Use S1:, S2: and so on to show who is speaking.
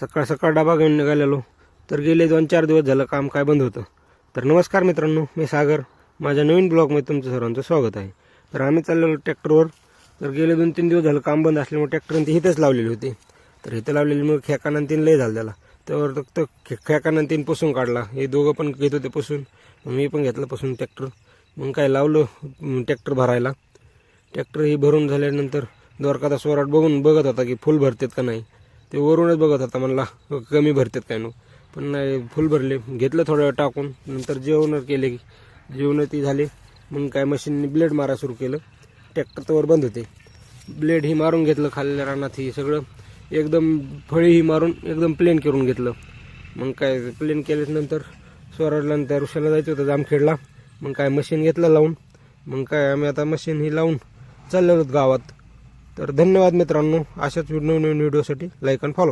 S1: सकाळ सकाळ डबा घेऊन निघालेलो, तर गेले 2-4 दिवस झालं काम काय बंद होतं. तर नमस्कार मित्रांनो, मी सागर. माझ्या नवीन ब्लॉगमध्ये तुमचं सर्वांचं स्वागत आहे. तर आम्ही चाललेलो ट्रॅक्टरवर. तर गेले 2-3 दिवस झालं काम बंद असल्यामुळे ट्रॅक्टर ते इथेच लावलेली होती. तर इथं लावलेली मग खेकानं 3 लय झालं त्याला. त्यावर फक्त खेकानं 3 पुसून काढला. हे दोघं पण घेत होते पुसून, मी पण घेतलं पुसून ट्रॅक्टर. मग काय लावलं ट्रॅक्टर भरायला. ट्रॅक्टर ही भरून झाल्यानंतर द्वारकादास वराट बघत होता की फुल भरतेत का नाही. ते वरूनच बघत होता, म्हणला कमी भरतेत काय नो, पण नाही फुल भरले. घेतलं थोडं वेळ टाकून, नंतर जेवण केले. जेवण ती झाले. मग काय मशीनने ब्लेड मारा सुरू केलं. ट्रॅक्टर तवर बंद होते. ब्लेड ही मारून घेतलं खाल्ल्या रानात. ही सगळं एकदम फळी ही मारून एकदम प्लेन करून घेतलं. मग काय प्लेन केल्यानंतर स्वराजला ऋषाला जायचं होतं जामखेडला. मग काय मशीन घेतलं लावून. मग काय आम्ही आता मशीन ही लावून चाललो आहोत गावात. तर धन्यवाद मित्रांनो. अशाच नवीन व्हिडिओसाठी लाईक आणि फॉलो.